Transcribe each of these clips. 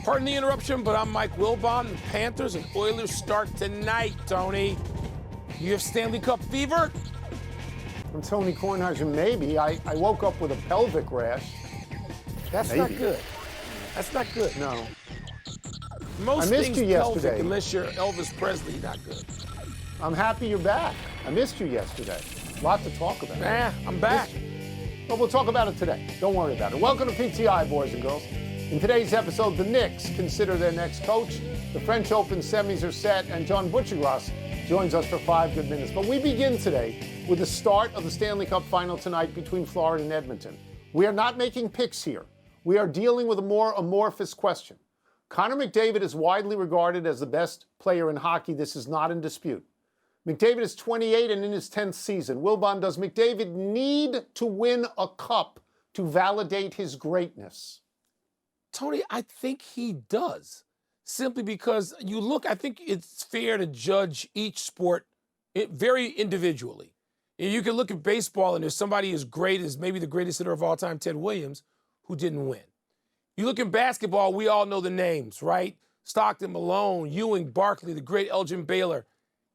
Pardon the interruption, but I'm Mike Wilbon. The Panthers and Oilers start tonight, Tony. You have Stanley Cup fever? I'm Tony Kornheiser, maybe. I woke up with a pelvic rash. That's not good. That's not good. No. Most I missed things you pelvic, yesterday. unless you're Elvis Presley, not good. I'm happy you're back. I missed you yesterday. Lot to talk about. I'm back. But we'll talk about it today. Don't worry about it. Welcome to PTI, boys and girls. In today's episode, the Knicks consider their next coach. The French Open semis are set, and John Buccigross joins us for 5 good minutes. But we begin today with the start of the Stanley Cup final tonight between Florida and Edmonton. We are not making picks here. We are dealing with a more amorphous question. Connor McDavid is widely regarded as the best player in hockey. This is not in dispute. McDavid is 28 and in his 10th season. Wilbon, does McDavid need to win a cup to validate his greatness? Tony, I think he does. Simply because you look, I think it's fair to judge each sport very individually. You can look at baseball and there's somebody as great as maybe the greatest hitter of all time, Ted Williams, who didn't win. You look at basketball, we all know the names, right? Stockton, Malone, Ewing, Barkley, the great Elgin Baylor.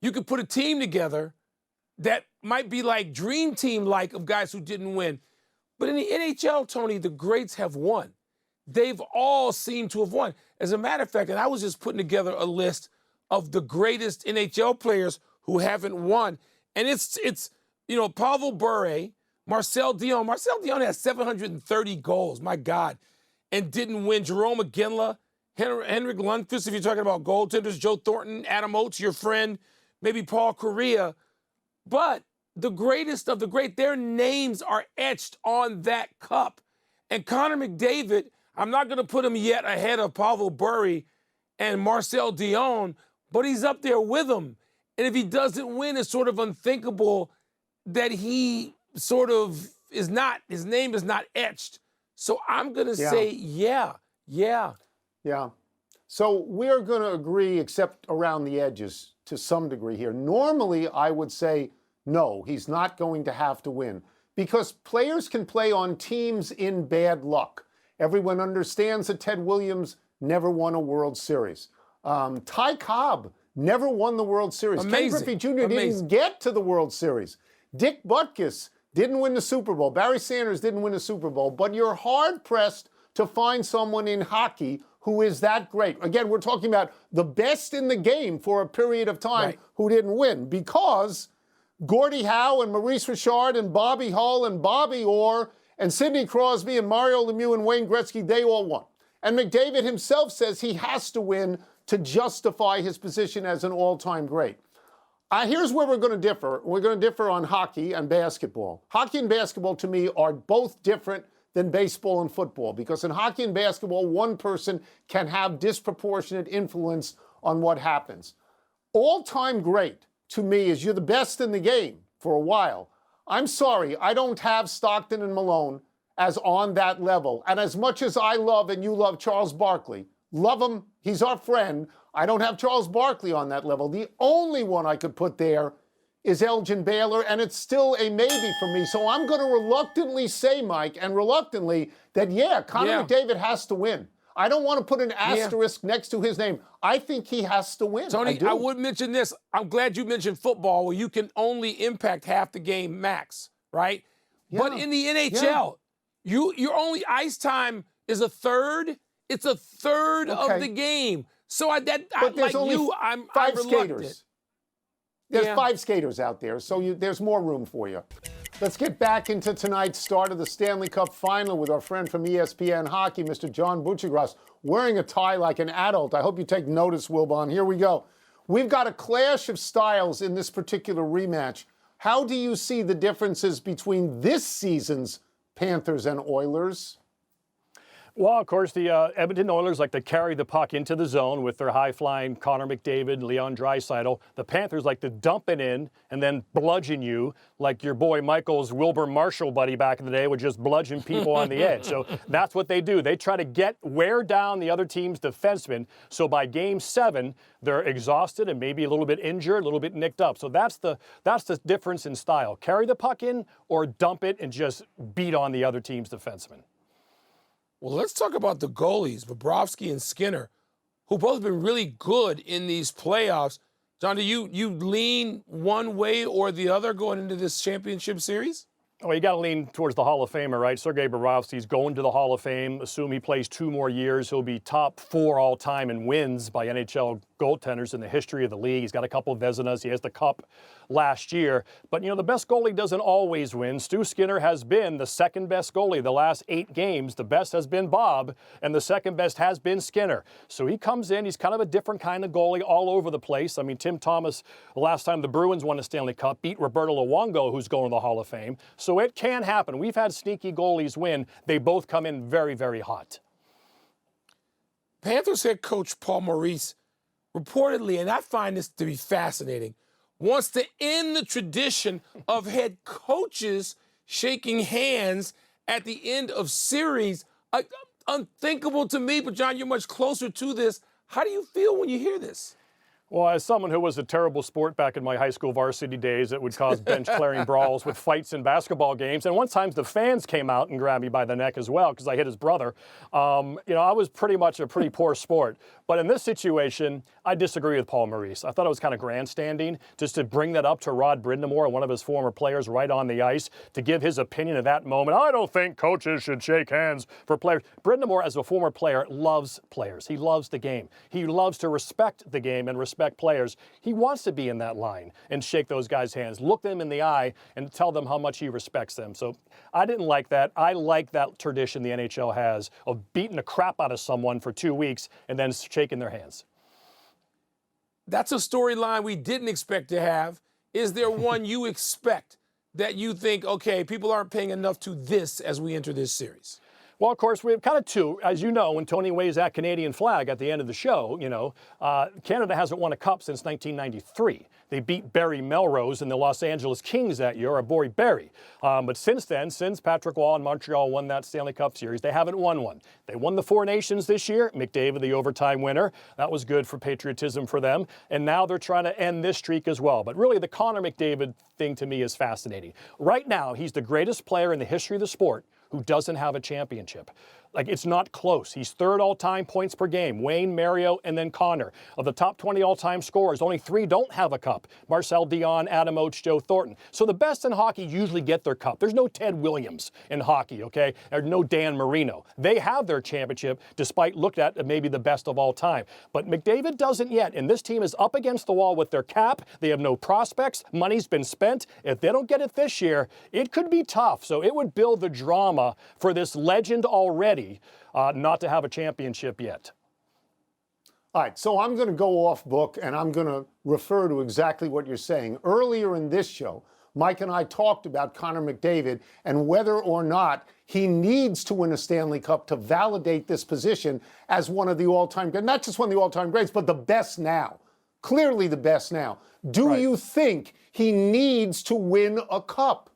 You could put a team together that might be like dream team-like of guys who didn't win. But in the NHL, Tony, the greats have won. They've all seemed to have won. As a matter of fact, and I was just putting together a list of the greatest NHL players who havenent won. And it's Pavel Bure, Marcel Dion. Marcel Dion has 730 goals, my God, and didn't win. Jerome McGinley, Henrik Lundqvist, if you're talking about goaltenders, Joe Thornton, Adam Oates, your friend, maybe Paul Correa. But the greatest of the great, their names are etched on that cup. And Connor McDavid, I'm not going to put him yet ahead of Pavel Bure and Marcel Dion, but he's up there with them. And if he doesn't win, it's sort of unthinkable that he sort of is not, his name is not etched. So I'm going to say, yeah. So we're going to agree, except around the edges to some degree here. Normally, I would say, no, he's not going to have to win because players can play on teams in bad luck. Everyone understands that Ted Williams never won a World Series. Ty Cobb never won the World Series. Ken Griffey Jr. didn't get to the World Series. Dick Butkus didn't win the Super Bowl. Barry Sanders didn't win the Super Bowl. But you're hard-pressed to find someone in hockey who is that great. Again, we're talking about the best in the game for a period of time who didn't win because Gordie Howe and Maurice Richard and Bobby Hull and Bobby Orr and Sidney Crosby and Mario Lemieux and Wayne Gretzky, they all won. And McDavid himself says he has to win to justify his position as an all-time great. Here's where we're going to differ. We're going to differ on hockey and basketball. Hockey and basketball, to me, are both different than baseball and football because in hockey and basketball, one person can have disproportionate influence on what happens. All-time great, to me, is you're the best in the game for a while. I'm sorry, I don't have Stockton and Malone as on that level. And as much as I love and you love Charles Barkley, love him, he's our friend, I don't have Charles Barkley on that level. The only one I could put there is Elgin Baylor, and it's still a maybe for me. So I'm going to reluctantly say, Mike, and reluctantly, that, Connor McDavid has to win. I don't want to put an asterisk next to his name. I think he has to win. Tony, I would mention this. I'm glad you mentioned football where you can only impact half the game max, right? Yeah. But in the NHL, your only ice time is a third. It's a third of the game. So I'm five skaters. There's 5 skaters out there, so there's more room for you. Let's get back into tonight's start of the Stanley Cup final with our friend from ESPN Hockey, Mr. John Buccigross, wearing a tie like an adult. I hope you take notice, Wilbon. Here we go. We've got a clash of styles in this particular rematch. How do you see the differences between this season's Panthers and Oilers? Well, of course, the Edmonton Oilers like to carry the puck into the zone with their high-flying Connor McDavid, Leon Draisaitl. The Panthers like to dump it in and then bludgeon you like your boy Michael's Wilbur Marshall buddy back in the day would just bludgeon people on the edge. So that's what they do. They try to wear down the other team's defensemen. So by Game 7, they're exhausted and maybe a little bit injured, a little bit nicked up. So that's the difference in style. Carry the puck in or dump it and just beat on the other team's defensemen. Well, let's talk about the goalies, Bobrovsky and Skinner, who both been really good in these playoffs. John, do you lean one way or the other going into this championship series? Well, you got to lean towards the Hall of Famer, right? Sergei Bobrovsky's going to the Hall of Fame. Assume he plays 2 more years. He'll be top 4 all time in wins by NHL goaltenders in the history of the league. He's got a couple of Vezinas. He has the Cup last year. But, the best goalie doesn't always win. Stu Skinner has been the second best goalie the last 8 games. The best has been Bob, and the second best has been Skinner. So he comes in. He's kind of a different kind of goalie all over the place. I mean, Tim Thomas, the last time the Bruins won a Stanley Cup, beat Roberto Luongo, who's going to the Hall of Fame. So it can happen. We've had sneaky goalies win. They both come in very, very hot. Panthers head coach Paul Maurice reportedly, and I find this to be fascinating, wants to end the tradition of head coaches shaking hands at the end of series. Unthinkable to me, but John, you're much closer to this. How do you feel when you hear this? Well, as someone who was a terrible sport back in my high school varsity days, it would cause bench clearing brawls with fights in basketball games. And one time the fans came out and grabbed me by the neck as well because I hit his brother. I was pretty much a pretty poor sport. But in this situation, I disagree with Paul Maurice. I thought it was kind of grandstanding just to bring that up to Rod Brind'Amour, one of his former players, right on the ice, to give his opinion at that moment. I don't think coaches should shake hands for players. Brind'Amour, as a former player, loves players. He loves the game. He loves to respect the game and respect players. He wants to be in that line and shake those guys' hands, look them in the eye, and tell them how much he respects them. So I didn't like that. I like that tradition the NHL has of beating the crap out of someone for 2 weeks and then shaking their hands. That's a storyline we didn't expect to have. Is there one you expect that you think, okay, people aren't paying enough to this as we enter this series? Well, of course, we have kind of 2. As you know, when Tony waves that Canadian flag at the end of the show, Canada hasn't won a cup since 1993. They beat Barry Melrose and the Los Angeles Kings that year, or Bory Barry. But since then, since Patrick Waugh and Montreal won that Stanley Cup series, they haven't won one. They won the 4 Nations this year. McDavid, the overtime winner. That was good for patriotism for them. And now they're trying to end this streak as well. But really, the Connor McDavid thing to me is fascinating. Right now, he's the greatest player in the history of the sport who doesn't have a championship. Like, it's not close. He's 3rd all-time points per game. Wayne, Mario, and then Connor. Of the top 20 all-time scorers, only 3 don't have a cup. Marcel Dion, Adam Oates, Joe Thornton. So the best in hockey usually get their cup. There's no Ted Williams in hockey, okay? There's no Dan Marino. They have their championship, despite looked at maybe the best of all time. But McDavid doesn't yet, and this team is up against the wall with their cap. They have no prospects. Money's been spent. If they don't get it this year, it could be tough. So it would build the drama for this legend already not to have a championship yet. All right, so I'm going to go off book and I'm going to refer to exactly what you're saying. Earlier in this show, Mike and I talked about Connor McDavid and whether or not he needs to win a Stanley Cup to validate this position as one of the all-time greats, not just one of the all-time greats, but the best now. Clearly the best now. Do you think he needs to win a cup?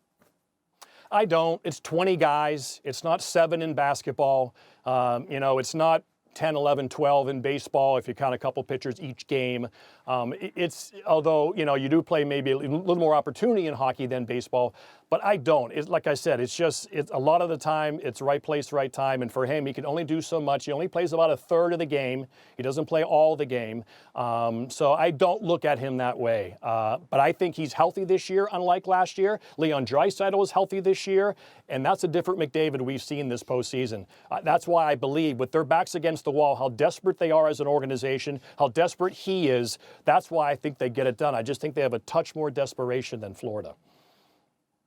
I don't. It's 20 guys. It's not 7 in basketball. It's not 10, 11, 12 in baseball if you count a couple pitchers each game. Although, you do play maybe a little more opportunity in hockey than baseball, but I don't. It's like I said, it's a lot of the time, it's right place, right time. And for him, he can only do so much. He only plays about 1/3 of the game. He doesn't play all the game. So I don't look at him that way. But I think he's healthy this year, unlike last year. Leon Draisaitl is healthy this year. And that's a different McDavid we've seen this postseason. That's why I believe, with their backs against the wall, how desperate they are as an organization, how desperate he is. That's why I think they get it done. I just think they have a touch more desperation than Florida.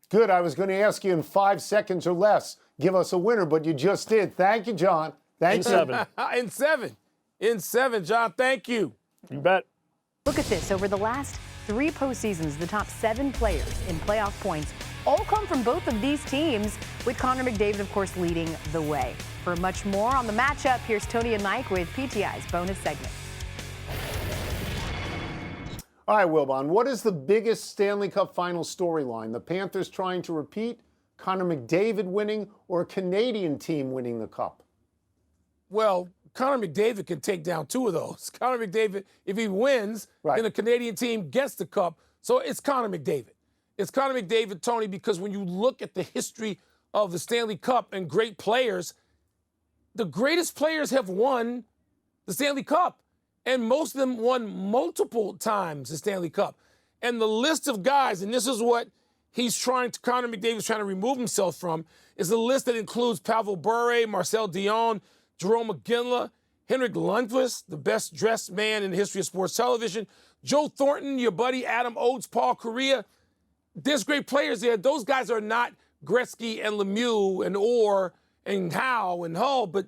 Good. I was going to ask you in 5 seconds or less, give us a winner, but you just did. Thank you, John. Thank you. In seven, John. Thank you. You bet. Look at this. Over the last 3 postseasons, the top 7 players in playoff points all come from both of these teams, with Connor McDavid, of course, leading the way. For much more on the matchup, here's Tony and Mike with PTI's bonus segment. All right, Wilbon, what is the biggest Stanley Cup final storyline? The Panthers trying to repeat, Connor McDavid winning, or a Canadian team winning the Cup? Well, Connor McDavid can take down 2 of those. Connor McDavid, if he wins, then the Canadian team gets the Cup. So it's Connor McDavid. It's Connor McDavid, Tony, because when you look at the history of the Stanley Cup and great players, the greatest players have won the Stanley Cup, and most of them won multiple times the Stanley Cup. And the list of guys, and this is what Connor McDavid's trying to remove himself from, is a list that includes Pavel Bure, Marcel Dion, Jerome McGinley, Henrik Lundqvist, the best dressed man in the history of sports television, Joe Thornton, your buddy Adam Oates, Paul Kariya. There's great players there. Those guys are not Gretzky and Lemieux and Orr and Howe and Hull, but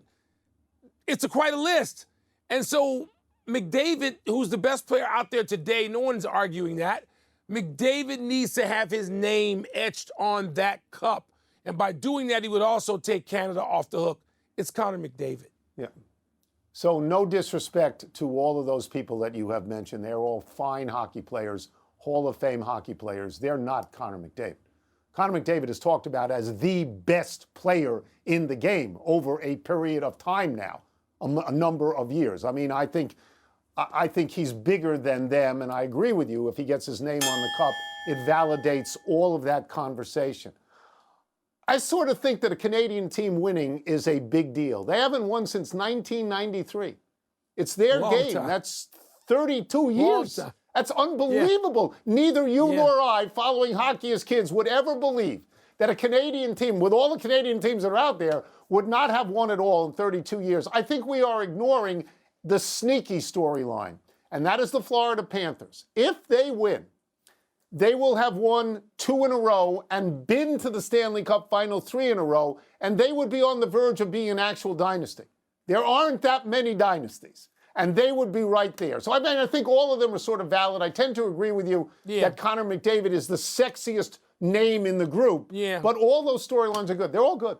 it's quite a list. And so McDavid, who's the best player out there today, no one's arguing that. McDavid needs to have his name etched on that cup. And by doing that, he would also take Canada off the hook. It's Connor McDavid. Yeah. So no disrespect to all of those people that you have mentioned. They're all fine hockey players, Hall of Fame hockey players. They're not Connor McDavid. Connor McDavid is talked about as the best player in the game over a period of time now, a number of years. I mean, I think he's bigger than them, and I agree with you. If he gets his name on the cup, it validates all of that conversation. I sort of think that a Canadian team winning is a big deal. They haven't won since 1993. It's their game. Time. That's 32 years. That's unbelievable. Yeah. Neither you nor I, following hockey as kids, would ever believe that a Canadian team, with all the Canadian teams that are out there, would not have won it all in 32 years. I think we are ignoring the sneaky storyline, and that is the Florida Panthers. If they win, they will have won 2 in a row and been to the Stanley Cup final 3 in a row, and they would be on the verge of being an actual dynasty. There aren't that many dynasties, and they would be right there. So I think all of them are sort of valid. I tend to agree with you that Connor McDavid is the sexiest name in the group, but all those storylines are good. They're all good.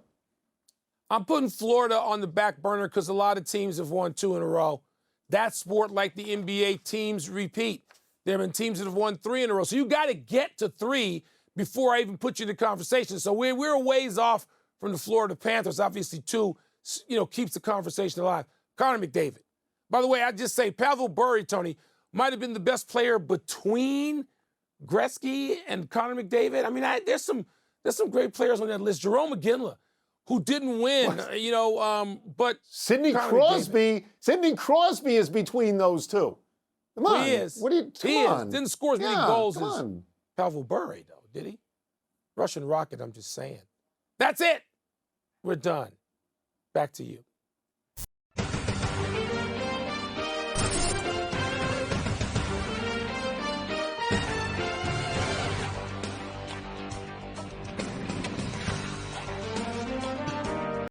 I'm putting Florida on the back burner because a lot of teams have won 2 in a row. That sport, like the NBA, teams repeat. There have been teams that have won 3 in a row. So you got to get to 3 before I even put you in the conversation. So we're a ways off from the Florida Panthers. Obviously, 2, keeps the conversation alive. Connor McDavid. By the way, I just say Pavel Bure, Tony, might have been the best player between Gretzky and Connor McDavid. I mean, there's some great players on that list. Jerome McGinley, who didn't win, but Sidney Crosby. Sidney Crosby is between those two. Come on. He is. Come on. Didn't score as many goals as on. Pavel Bure, though, did he? Russian Rocket, I'm just saying. That's it. We're done. Back to you.